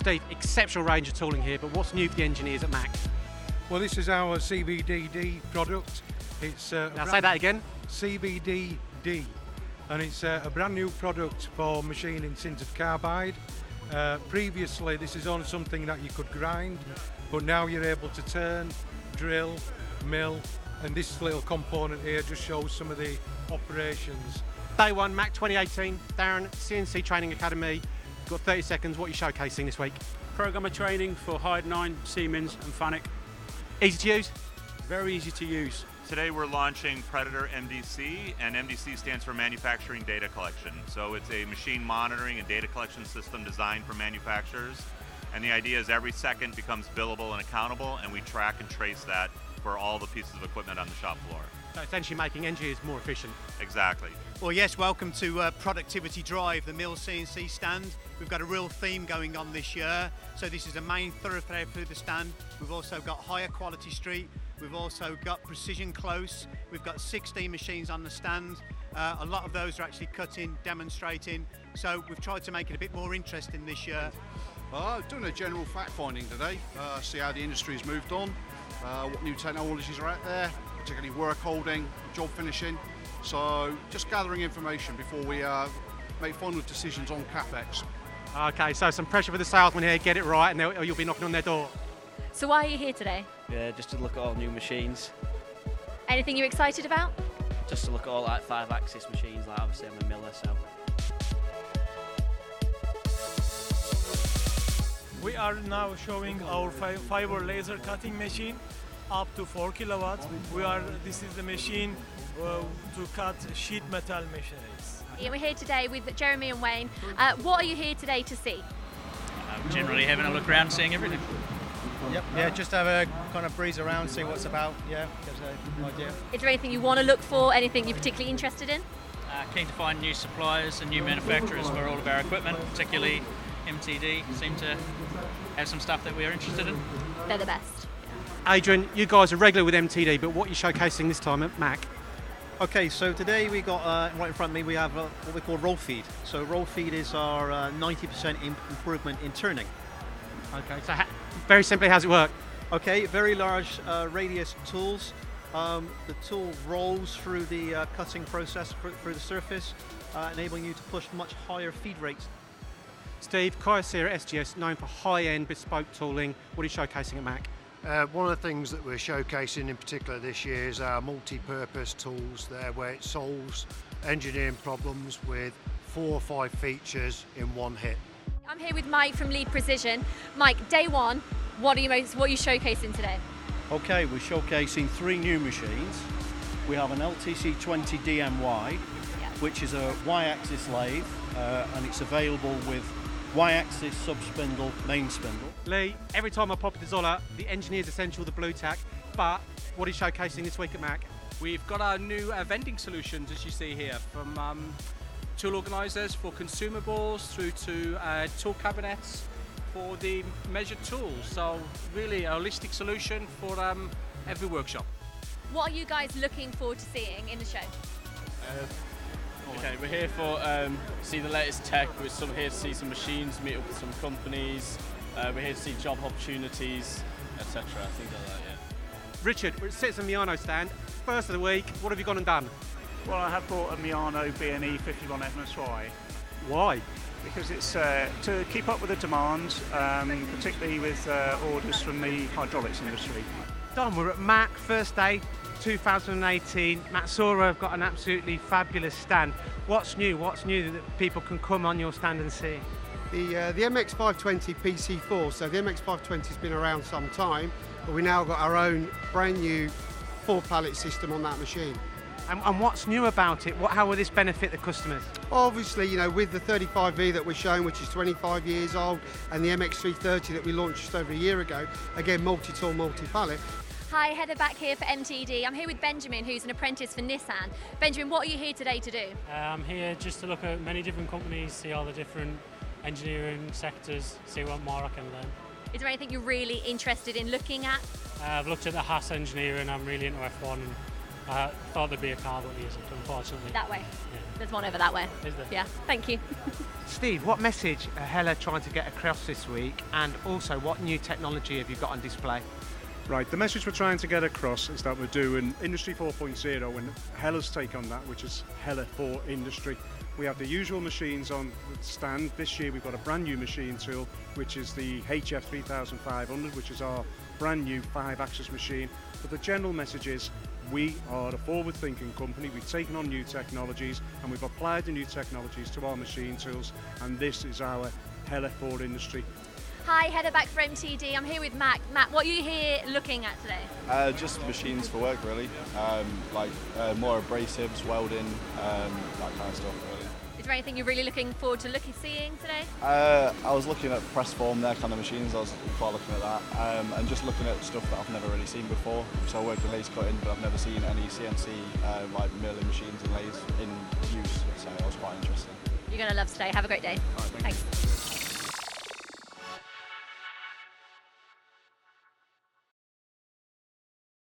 Steve, exceptional range of tooling here, but what's new for the engineers at MACH? Well, this is our CBDD product. It's Now say that again. CBDD, and it's a brand new product for machining sintered carbide. Previously, this is only something that you could grind, but now you're able to turn, drill, mill, and this little component here just shows some of the operations. Day one, MACH 2018, Darren, CNC Training Academy. You've got 30 seconds. What are you showcasing this week? Programmer training for Hyde 9, Siemens and Fanuc. Easy to use? Very easy to use. Today we're launching Predator MDC, and MDC stands for Manufacturing Data Collection. So it's a machine monitoring and data collection system designed for manufacturers. And the idea is every second becomes billable and accountable, and we track and trace that for all the pieces of equipment on the shop floor. So essentially making engineers more efficient. Exactly. Well, yes, welcome to Productivity Drive, the Mill CNC stand. We've got a real theme going on this year. So this is the main thoroughfare through the stand. We've also got higher quality street. We've also got precision close. We've got 16 machines on the stand. A lot of those are actually cutting, demonstrating. So we've tried to make it a bit more interesting this year. Doing a general fact finding today, see how the industry's moved on, what new technologies are out there, particularly work holding, job finishing. So just gathering information before we make final decisions on CapEx. Okay, so some pressure for the salesman here, get it right, and you'll be knocking on their door. So why are you here today? Yeah, just to look at all new machines. Anything you're excited about? Just to look at all like 5-axis machines, like obviously I'm a miller, so. We are now showing our fiber laser cutting machine up to 4 kilowatts. This is the machine to cut sheet metal machineries. Yeah, we're here today with Jeremy and Wayne. What are you here today to see? Generally having a look around, seeing everything. Yep, yeah, just have a kind of breeze around, see what's about, yeah, gives an idea. Is there anything you want to look for, anything you're particularly interested in? Keen to find new suppliers and new manufacturers for all of our equipment, particularly MTD seem to have some stuff that we're interested in. They're the best. Adrian, you guys are regular with MTD, but what are you showcasing this time at MACH? Okay, so today we got, right in front of me, we have what we call roll feed. So roll feed is our 90% improvement in turning. Okay, so very simply, how's it work? Okay, very large radius tools. The tool rolls through the cutting process through the surface, enabling you to push much higher feed rates. Steve, Kyocera SGS, known for high-end bespoke tooling. What are you showcasing at MACH? One of the things that we're showcasing in particular this year is our multi-purpose tools there, where it solves engineering problems with 4 or 5 features in one hit. I'm here with Mike from Lead Precision. Mike, day one, what are you showcasing today? Okay, we're showcasing 3 new machines. We have an LTC 20 DMY, which is a Y-axis lathe, and it's available with Y-axis, sub-spindle, main spindle. Lee, every time I pop into Zolla, the Engineer's Essential, the blue tack, but what are you showcasing this week at MACH? We've got our new vending solutions, as you see here, from tool organisers for consumables through to tool cabinets for the measured tools. So really a holistic solution for every workshop. What are you guys looking forward to seeing in the show? Okay, we're here for see the latest tech. We're sort of here to see some machines, meet up with some companies. We're here to see job opportunities, etc. Things like that, yeah. Richard, we're at Citizen Miano stand. First of the week, what have you gone and done? Well, I have bought a Miano BNE 51 MSY. Why? Because it's to keep up with the demand, particularly with orders from the hydraulics industry. Don, we're at MACH, first day 2018. Matsuura have got an absolutely fabulous stand. What's new? What's new that people can come on your stand and see? The MX520 PC4, so the MX520 has been around some time, but we now got our own brand new 4-pallet system on that machine. And what's new about it? How will this benefit the customers? Obviously, you know, with the 35V that we're showing, which is 25 years old, and the MX330 that we launched just over a year ago, again, multi-tool, multi-pallet. Hi, Heather back here for MTD. I'm here with Benjamin, who's an apprentice for Nissan. Benjamin, what are you here today to do? I'm here just to look at many different companies, see all the different engineering sectors, see what more I can learn. Is there anything you're really interested in looking at? I've looked at the Haas engineering, I'm really into F1 and I thought there'd be a car, but there isn't, unfortunately. That way. Yeah. There's one over that way. Is there? Yeah, thank you. Steve, what message are Hella trying to get across this week, and also what new technology have you got on display? Right, the message we're trying to get across is that we're doing Industry 4.0 and Hella's take on that, which is Hella for Industry. We have the usual machines on the stand. This year we've got a brand new machine tool, which is the HF 3500, which is our brand new 5-axis machine. But the general message is we are a forward-thinking company. We've taken on new technologies and we've applied the new technologies to our machine tools, and this is our Hella for Industry. Hi, Heather back for MTD. I'm here with Matt. Matt, what are you here looking at today? Just machines for work, really. More abrasives, welding, that kind of stuff, really. Is there anything you're really looking forward to seeing today? I was looking at press form, their kind of machines. I was quite looking at that, and just looking at stuff that I've never really seen before. So I work in laser cutting, but I've never seen any CNC milling machines and lathes in use. So I was quite interested. You're going to love today. Have a great day. All right, thanks.